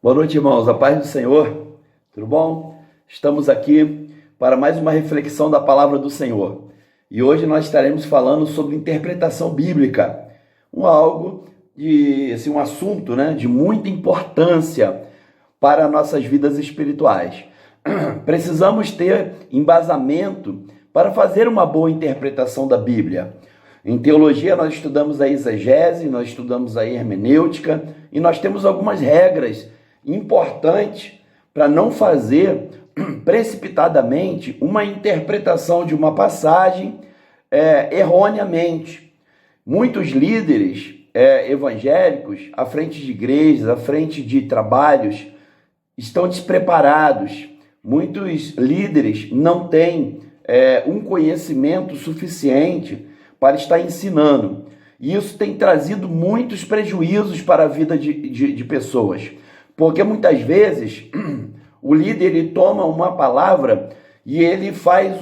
Boa noite, irmãos. A paz do Senhor. Tudo bom? Estamos aqui para mais uma reflexão da palavra do Senhor. E hoje nós estaremos falando sobre interpretação bíblica. Um assunto, de muita importância para nossas vidas espirituais. Precisamos ter embasamento para fazer uma boa interpretação da Bíblia. Em teologia nós estudamos a exegese, nós estudamos a hermenêutica e nós temos algumas regras importantes para não fazer precipitadamente uma interpretação de uma passagem erroneamente. Muitos líderes evangélicos, à frente de igrejas, à frente de trabalhos, estão despreparados. Muitos líderes não têm um conhecimento suficiente para estar ensinando. E isso tem trazido muitos prejuízos para a vida de pessoas. Porque muitas vezes o líder ele toma uma palavra e ele faz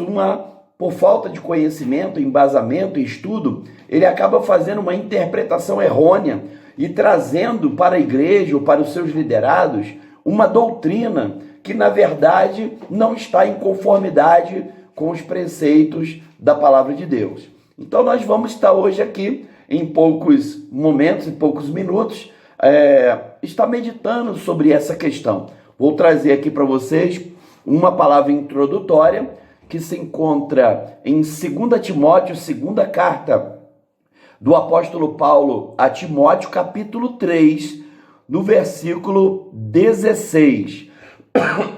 por falta de conhecimento, embasamento e estudo, ele acaba fazendo uma interpretação errônea e trazendo para a igreja ou para os seus liderados uma doutrina que na verdade não está em conformidade com os preceitos da palavra de Deus. Então nós vamos estar hoje aqui em poucos momentos, em poucos minutos, está meditando sobre essa questão. Vou trazer aqui para vocês uma palavra introdutória que se encontra em 2 Timóteo, segunda carta do apóstolo Paulo a Timóteo, capítulo 3, no versículo 16.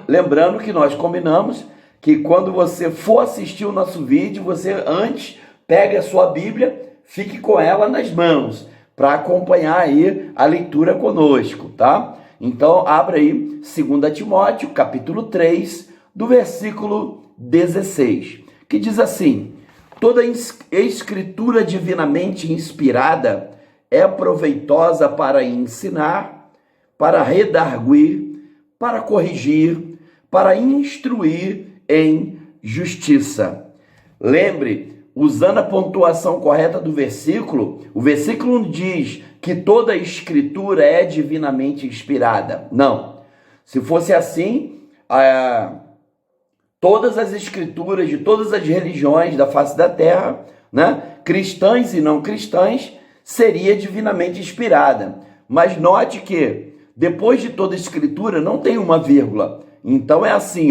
Lembrando que nós combinamos que quando você for assistir o nosso vídeo, você antes pegue a sua Bíblia, fique com ela nas mãos, para acompanhar aí a leitura conosco, tá? Então, abra aí 2 Timóteo, capítulo 3, do versículo 16, que diz assim: toda escritura divinamente inspirada é proveitosa para ensinar, para redarguir, para corrigir, para instruir em justiça. Lembre, usando a pontuação correta do versículo, o versículo diz que toda a escritura é divinamente inspirada. Não. Se fosse assim, todas as escrituras de todas as religiões da face da terra, cristãs e não cristãs, seria divinamente inspirada. Mas note que depois de toda a escritura não tem uma vírgula. Então é assim,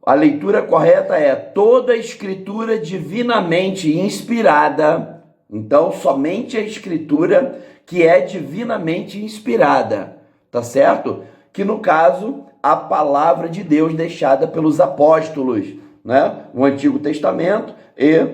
a leitura correta é toda a escritura divinamente inspirada. Então, somente a escritura que é divinamente inspirada, tá certo? Que no caso, a palavra de Deus deixada pelos apóstolos, o Antigo Testamento e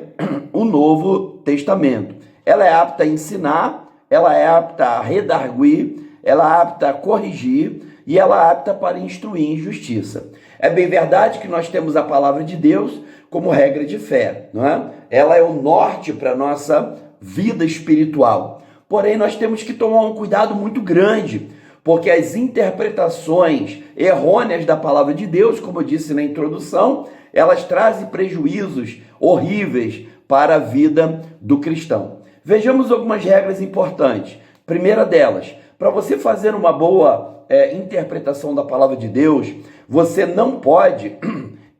o Novo Testamento. Ela é apta a ensinar, ela é apta a redarguir, ela é apta a corrigir e ela é apta para instruir em justiça. É bem verdade que nós temos a palavra de Deus como regra de fé, não é? Ela é o norte para a nossa vida espiritual. Porém, nós temos que tomar um cuidado muito grande, porque as interpretações errôneas da palavra de Deus, como eu disse na introdução, elas trazem prejuízos horríveis para a vida do cristão. Vejamos algumas regras importantes. Primeira delas, para você fazer uma boa interpretação da palavra de Deus, você não pode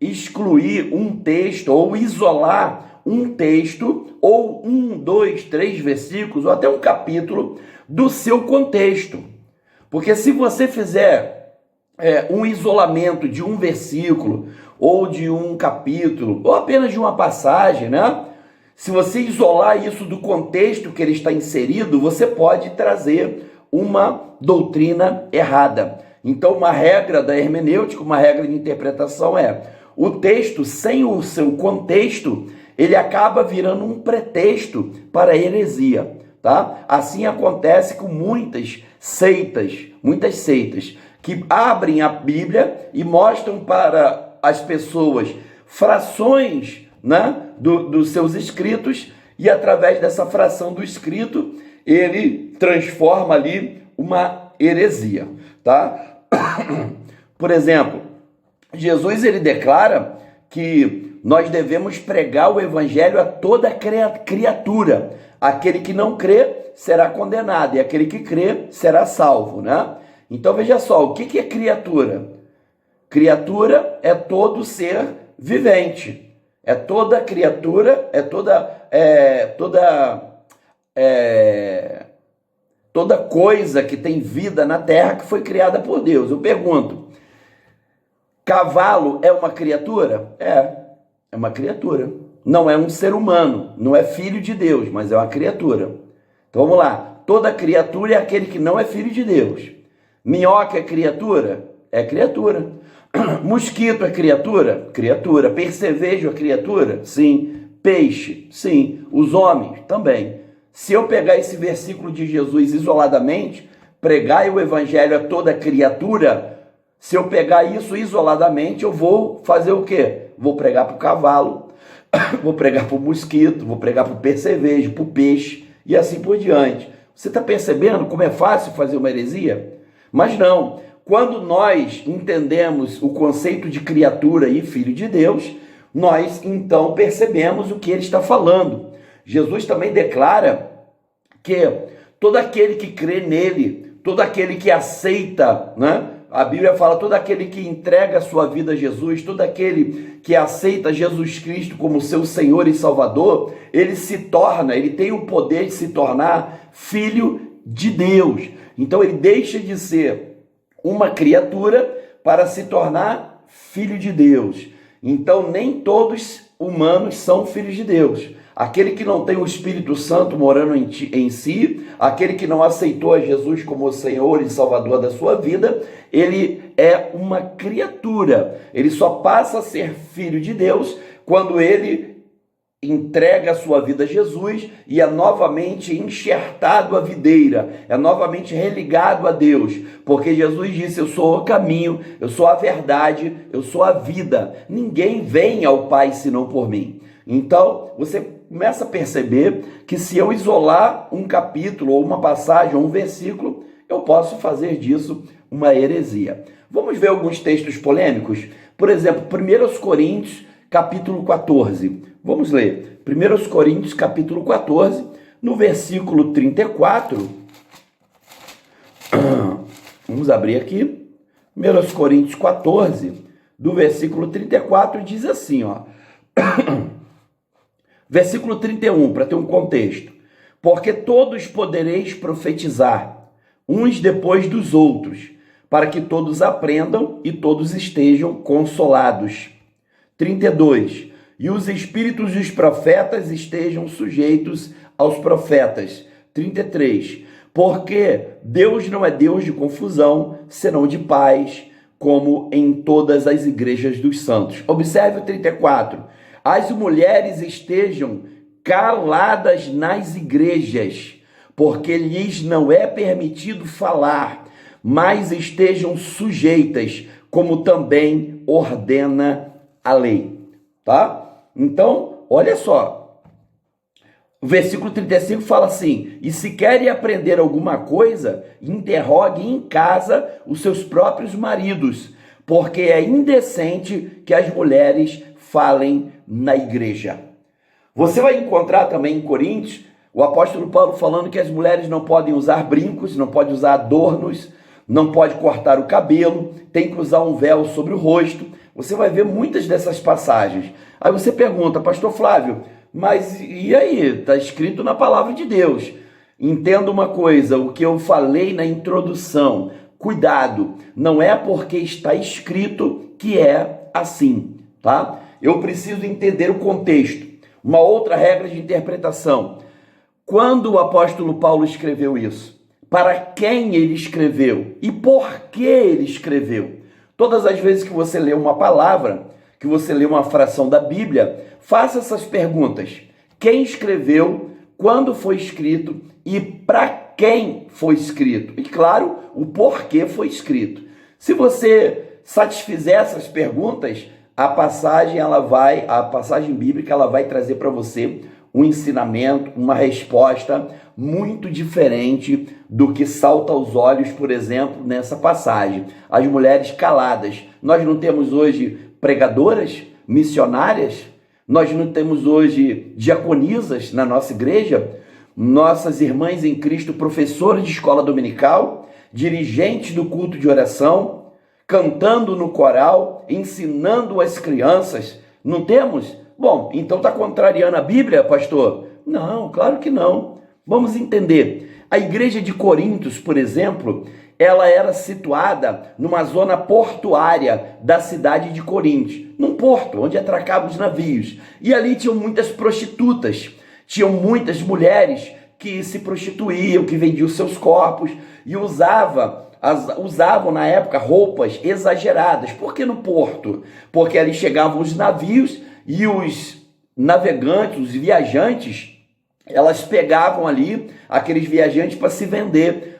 excluir um texto ou isolar um texto ou 1, 2, 3 versículos ou até um capítulo do seu contexto. Porque se você fizer um isolamento de um versículo ou de um capítulo ou apenas de uma passagem, se você isolar isso do contexto que ele está inserido, você pode trazer uma doutrina errada. Então, uma regra da hermenêutica, uma regra de interpretação o texto sem o seu contexto, ele acaba virando um pretexto para a heresia, tá? Assim acontece com muitas seitas que abrem a Bíblia e mostram para as pessoas frações, dos seus escritos, e através dessa fração do escrito, ele transforma ali uma heresia, tá? Por exemplo, Jesus ele declara que nós devemos pregar o evangelho a toda criatura. Aquele que não crê será condenado e aquele que crê será salvo, Então veja só, o que é criatura? Criatura é todo ser vivente, é toda criatura, toda coisa que tem vida na terra que foi criada por Deus. Eu pergunto, cavalo é uma criatura? É uma criatura. Não é um ser humano, não é filho de Deus, mas é uma criatura. Então vamos lá, toda criatura é aquele que não é filho de Deus. Minhoca é criatura? É criatura. Mosquito é criatura? Criatura. Percevejo é criatura? Sim. Peixe? Sim. Os homens? Também. Se eu pegar esse versículo de Jesus isoladamente, pregar o evangelho a toda criatura, se eu pegar isso isoladamente, eu vou fazer o quê? Vou pregar para o cavalo, vou pregar para o mosquito, vou pregar para o percevejo, para o peixe e assim por diante. Você está percebendo como é fácil fazer uma heresia? Mas não. Quando nós entendemos o conceito de criatura e filho de Deus, nós então percebemos o que ele está falando. Jesus também declara que todo aquele que crê nele, todo aquele que aceita, né? A Bíblia fala, todo aquele que entrega a sua vida a Jesus, todo aquele que aceita Jesus Cristo como seu Senhor e Salvador, ele tem o poder de se tornar filho de Deus. Então ele deixa de ser uma criatura para se tornar filho de Deus. Então nem todos humanos são filhos de Deus. Aquele que não tem o Espírito Santo morando em si, aquele que não aceitou a Jesus como Senhor e Salvador da sua vida, ele é uma criatura. Ele só passa a ser filho de Deus quando ele entrega a sua vida a Jesus e é novamente enxertado à videira, é novamente religado a Deus, porque Jesus disse, eu sou o caminho, eu sou a verdade, eu sou a vida, ninguém vem ao Pai senão por mim. Então, você começa a perceber que se eu isolar um capítulo, ou uma passagem, ou um versículo, eu posso fazer disso uma heresia. Vamos ver alguns textos polêmicos? Por exemplo, 1 Coríntios, capítulo 14. Vamos ler. 1 Coríntios, capítulo 14, no versículo 34. Vamos abrir aqui. 1 Coríntios 14, do versículo 34, diz assim, ó. Versículo 31, para ter um contexto. Porque todos podereis profetizar, uns depois dos outros, para que todos aprendam e todos estejam consolados. 32. E os espíritos dos profetas estejam sujeitos aos profetas. 33. Porque Deus não é Deus de confusão, senão de paz, como em todas as igrejas dos santos. Observe o 34. As mulheres estejam caladas nas igrejas, porque lhes não é permitido falar, mas estejam sujeitas, como também ordena a lei. Tá? Então, olha só, o versículo 35 fala assim, e se querem aprender alguma coisa, interroguem em casa os seus próprios maridos, porque é indecente que as mulheres falem na igreja. Você vai encontrar também em Coríntios, o apóstolo Paulo falando que as mulheres não podem usar brincos, não podem usar adornos, não pode cortar o cabelo, tem que usar um véu sobre o rosto. Você vai ver muitas dessas passagens. Aí você pergunta, pastor Flávio, mas e aí? Está escrito na palavra de Deus. Entenda uma coisa, o que eu falei na introdução, cuidado, não é porque está escrito que é assim, tá? Eu preciso entender o contexto. Uma outra regra de interpretação. Quando o apóstolo Paulo escreveu isso? Para quem ele escreveu? E por que ele escreveu? Todas as vezes que você lê uma palavra, que você lê uma fração da Bíblia, faça essas perguntas. Quem escreveu, quando foi escrito e para quem foi escrito? E claro, o porquê foi escrito. Se você satisfizer essas perguntas, a passagem bíblica ela vai trazer para você um ensinamento, uma resposta muito diferente do que salta aos olhos, por exemplo, nessa passagem. As mulheres caladas. Nós não temos hoje pregadoras, missionárias? Nós não temos hoje diaconisas na nossa igreja? Nossas irmãs em Cristo, professoras de escola dominical? dirigentes do culto de oração, cantando no coral, ensinando as crianças. Não temos? Bom, então está contrariando a Bíblia, pastor? Não, claro que não. Vamos entender. A igreja de Corintos, por exemplo, ela era situada numa zona portuária da cidade de Corinto, num porto onde atracavam os navios. E ali tinham muitas prostitutas, tinham muitas mulheres que se prostituíam, que vendiam seus corpos e usavam na época roupas exageradas. Por que no porto? Porque ali chegavam os navios e os navegantes, os viajantes, elas pegavam ali aqueles viajantes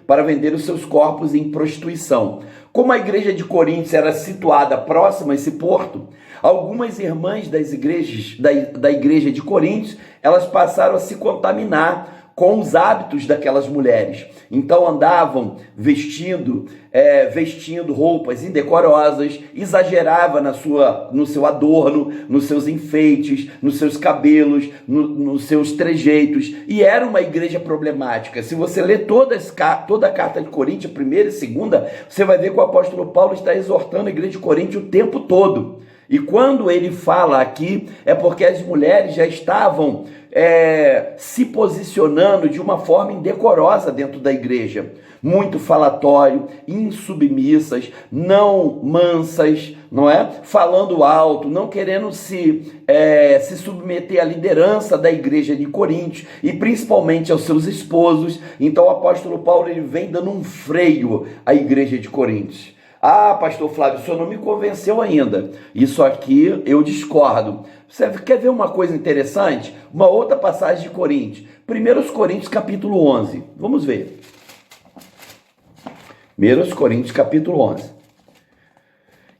para vender os seus corpos em prostituição. Como a igreja de Corinto era situada próxima a esse porto, algumas irmãs das igrejas, da igreja de Corinto, elas passaram a se contaminar com os hábitos daquelas mulheres. Então andavam vestindo roupas indecorosas, exagerava no seu adorno, nos seus enfeites, nos seus cabelos, nos seus trejeitos, e era uma igreja problemática. Se você ler toda a carta de Coríntios, primeira e segunda, você vai ver que o apóstolo Paulo está exortando a igreja de Coríntios o tempo todo. E quando ele fala aqui, é porque as mulheres já estavam se posicionando de uma forma indecorosa dentro da igreja. Muito falatório, insubmissas, não mansas, não é? Falando alto, não querendo se submeter à liderança da igreja de Corinto e principalmente aos seus esposos. Então o apóstolo Paulo ele vem dando um freio à igreja de Corinto. Ah, pastor Flávio, o senhor não me convenceu ainda. Isso aqui eu discordo. Você quer ver uma coisa interessante? Uma outra passagem de Coríntios. 1 Coríntios capítulo 11. Vamos ver. 1 Coríntios capítulo 11.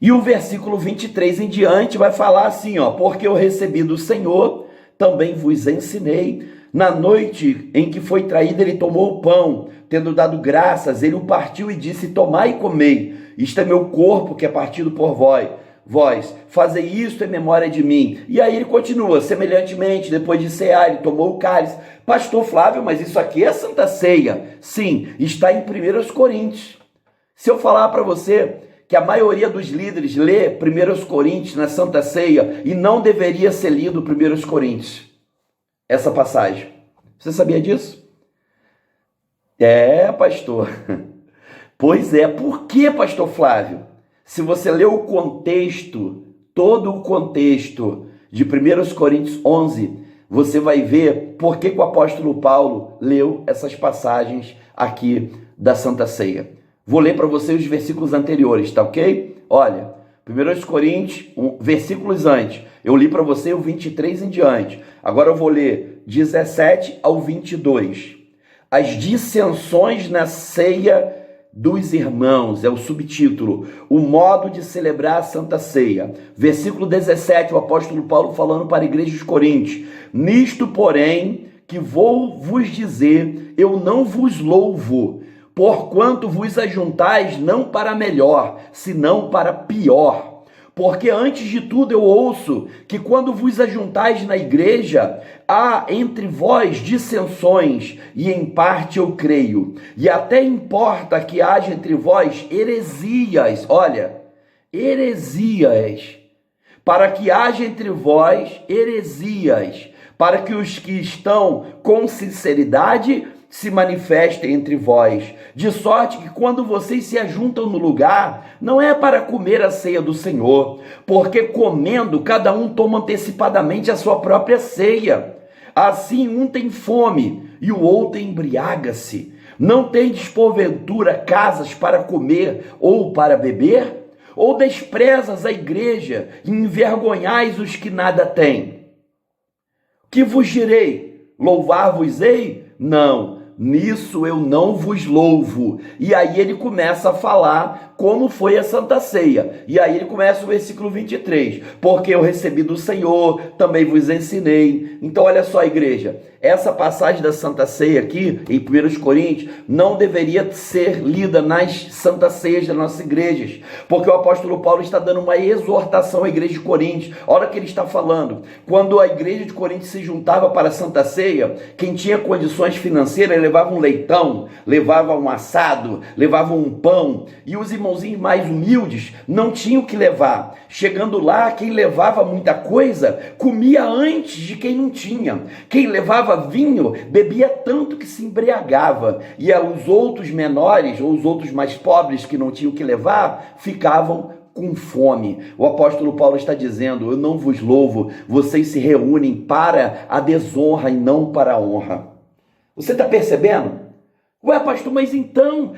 E o versículo 23 em diante vai falar assim, ó. Porque eu recebi do Senhor, também vos ensinei. Na noite em que foi traído, ele tomou o pão, tendo dado graças, ele o partiu e disse, tomai e comei. Isto é meu corpo que é partido por vós, fazei isto em memória de mim. E aí ele continua, semelhantemente, depois de cear, ele tomou o cálice. Pastor Flávio, mas isso aqui é Santa Ceia. Sim, está em 1 Coríntios. Se eu falar para você que a maioria dos líderes lê 1 Coríntios na Santa Ceia e não deveria ser lido 1 Coríntios, essa passagem. Você sabia disso? Pastor. Pois é, por que, pastor Flávio? Se você ler o contexto, todo o contexto de 1 Coríntios 11, você vai ver por que o apóstolo Paulo leu essas passagens aqui da Santa Ceia. Vou ler para você os versículos anteriores, tá ok? Olha, 1 Coríntios, versículos antes, eu li para você o 23 em diante. Agora eu vou ler 17 ao 22. As dissensões na ceia dos irmãos, é o subtítulo, o modo de celebrar a Santa Ceia. Versículo 17, o apóstolo Paulo falando para a igreja de Coríntios. Nisto, porém, que vou vos dizer, eu não vos louvo, porquanto vos ajuntais não para melhor, senão para pior. Porque antes de tudo eu ouço que quando vos ajuntais na igreja, há entre vós dissensões, e em parte eu creio. E até importa que haja entre vós heresias, olha, heresias, para que haja entre vós heresias, para que os que estão com sinceridade se manifestem entre vós, de sorte que quando vocês se ajuntam no lugar, não é para comer a ceia do Senhor, porque comendo cada um toma antecipadamente a sua própria ceia. Assim um tem fome e o outro embriaga-se. Não tendes porventura casas para comer ou para beber? Ou desprezas a igreja e envergonhais os que nada têm? Que vos direi? Louvar-vos-ei? Não. Nisso eu não vos louvo. E aí ele começa a falar como foi a Santa Ceia. E aí ele começa o versículo 23. Porque eu recebi do Senhor, também vos ensinei. Então olha só, igreja, essa passagem da Santa Ceia aqui, em 1 Coríntios, não deveria ser lida nas Santas Ceias das nossas igrejas. Porque o apóstolo Paulo está dando uma exortação à igreja de Coríntios. Olha o que ele está falando. Quando a igreja de Coríntios se juntava para a Santa Ceia, quem tinha condições financeiras levava um leitão, levava um assado, levava um pão, e os irmãozinhos mais humildes não tinham o que levar. Chegando lá, quem levava muita coisa, comia antes de quem não tinha. Quem levava vinho, bebia tanto que se embriagava, e os outros menores, ou os outros mais pobres que não tinham o que levar, ficavam com fome. O apóstolo Paulo está dizendo: eu não vos louvo, vocês se reúnem para a desonra e não para a honra. Você está percebendo? Ué, pastor, mas então,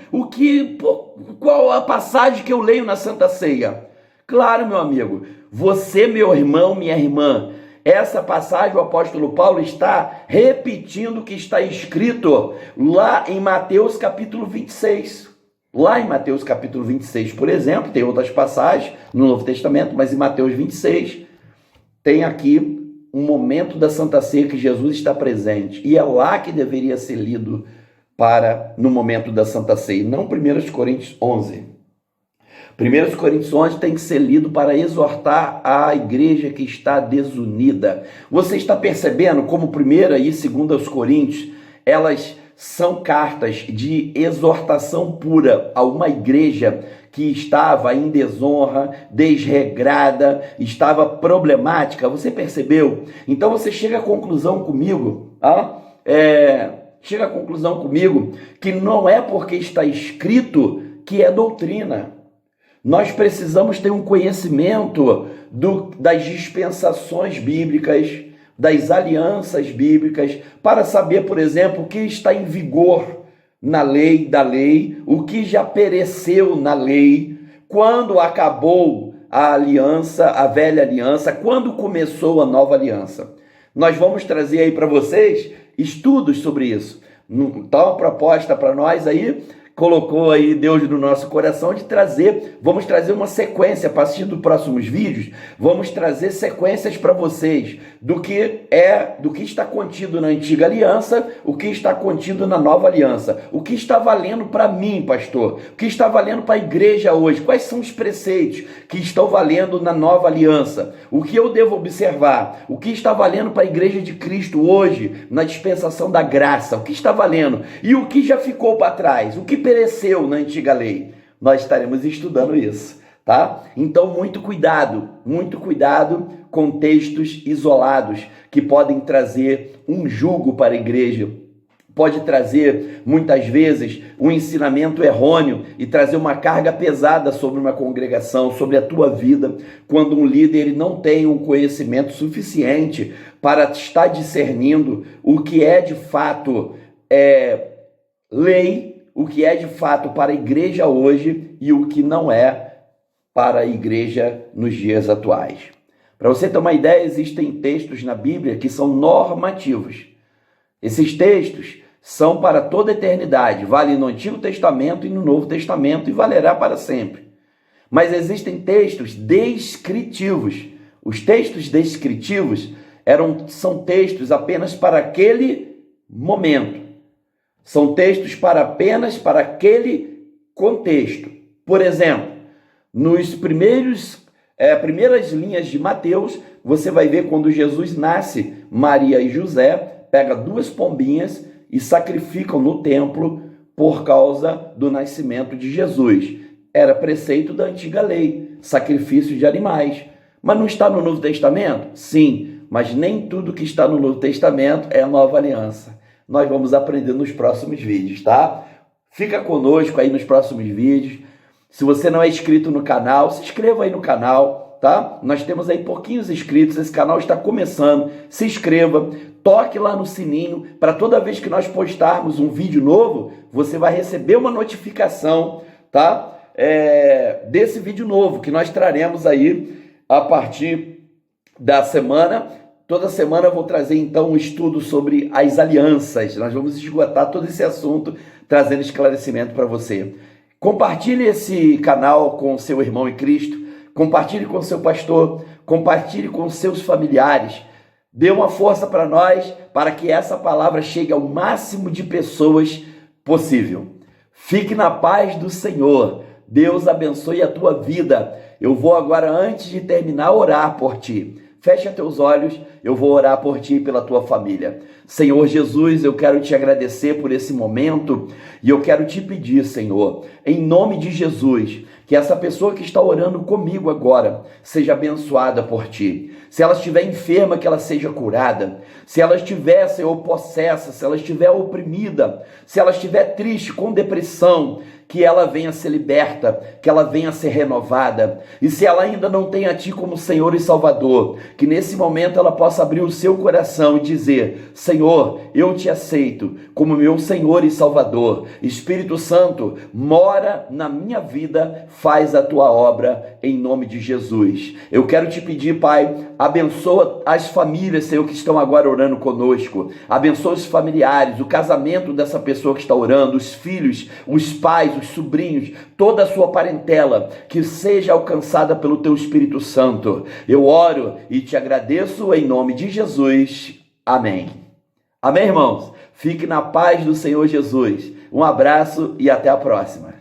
qual a passagem que eu leio na Santa Ceia? Claro, meu amigo, você, meu irmão, minha irmã, essa passagem o apóstolo Paulo está repetindo o que está escrito lá em Mateus capítulo 26. Lá em Mateus capítulo 26, por exemplo, tem outras passagens no Novo Testamento, mas em Mateus 26 tem aqui um momento da Santa Ceia que Jesus está presente. E é lá que deveria ser lido no momento da Santa Ceia, não 1 Coríntios 11. 1 Coríntios 11 tem que ser lido para exortar a igreja que está desunida. Você está percebendo como 1 e 2 Coríntios, elas são cartas de exortação pura a uma igreja que estava em desonra, desregrada, estava problemática. Você percebeu? Então você chega à conclusão comigo, que não é porque está escrito que é doutrina. Nós precisamos ter um conhecimento das dispensações bíblicas, das alianças bíblicas, para saber, por exemplo, o que está em vigor na lei da lei, o que já pereceu na lei, quando acabou a aliança, a velha aliança, quando começou a nova aliança. Nós vamos trazer aí para vocês estudos sobre isso. Então, a proposta para nós aí, colocou aí Deus no nosso coração de vamos trazer uma sequência, a partir dos próximos vídeos, vamos trazer sequências para vocês do que está contido na antiga aliança, o que está contido na nova aliança, o que está valendo para mim, pastor, o que está valendo para a igreja hoje, quais são os preceitos que estão valendo na nova aliança, o que eu devo observar, o que está valendo para a igreja de Cristo hoje, na dispensação da graça, o que está valendo e o que já ficou para trás, o que pereceu na antiga lei. Nós estaremos estudando isso, tá? Então, muito cuidado com textos isolados que podem trazer um jugo para a igreja. Pode trazer, muitas vezes, um ensinamento errôneo e trazer uma carga pesada sobre uma congregação, sobre a tua vida, quando um líder ele não tem um conhecimento suficiente para estar discernindo o que é de fato lei, o que é de fato para a igreja hoje e o que não é para a igreja nos dias atuais. Para você ter uma ideia, existem textos na Bíblia que são normativos. Esses textos são para toda a eternidade, valem no Antigo Testamento e no Novo Testamento e valerá para sempre. Mas existem textos descritivos. Os textos descritivos são textos apenas para aquele momento. São textos apenas para aquele contexto. Por exemplo, nos primeiras linhas de Mateus, você vai ver quando Jesus nasce, Maria e José pegam 2 pombinhas e sacrificam no templo por causa do nascimento de Jesus. Era preceito da antiga lei, sacrifício de animais. Mas não está no Novo Testamento? Sim, mas nem tudo que está no Novo Testamento é a nova aliança. Nós vamos aprender nos próximos vídeos, tá? Fica conosco aí nos próximos vídeos. Se você não é inscrito no canal, se inscreva aí no canal, tá? Nós temos aí pouquinhos inscritos, esse canal está começando. Se inscreva, toque lá no sininho, para toda vez que nós postarmos um vídeo novo, você vai receber uma notificação, tá? Desse vídeo novo que nós traremos aí a partir da semana. Toda semana eu vou trazer, então, um estudo sobre as alianças. Nós vamos esgotar todo esse assunto, trazendo esclarecimento para você. Compartilhe esse canal com seu irmão em Cristo. Compartilhe com seu pastor. Compartilhe com seus familiares. Dê uma força para nós, para que essa palavra chegue ao máximo de pessoas possível. Fique na paz do Senhor. Deus abençoe a tua vida. Eu vou agora, antes de terminar, orar por ti. Fecha teus olhos, eu vou orar por ti e pela tua família. Senhor Jesus, eu quero te agradecer por esse momento e eu quero te pedir, Senhor, em nome de Jesus, que essa pessoa que está orando comigo agora seja abençoada por ti. Se ela estiver enferma, que ela seja curada. Se ela estiver, Senhor, possessa, se ela estiver oprimida, se ela estiver triste, com depressão, que ela venha ser liberta, que ela venha ser renovada. E se ela ainda não tem a ti como Senhor e Salvador, que nesse momento ela possa abrir o seu coração e dizer: Senhor, eu te aceito como meu Senhor e Salvador. Espírito Santo, mora na minha vida, faz a tua obra em nome de Jesus. Eu quero te pedir, Pai, abençoa as famílias, Senhor, que estão agora orando conosco. Abençoa os familiares, o casamento dessa pessoa que está orando, os filhos, os pais, os sobrinhos, toda a sua parentela, que seja alcançada pelo teu Espírito Santo. Eu oro e te agradeço em nome de Jesus. Amém. Amém, irmãos? Fique na paz do Senhor Jesus. Um abraço e até a próxima.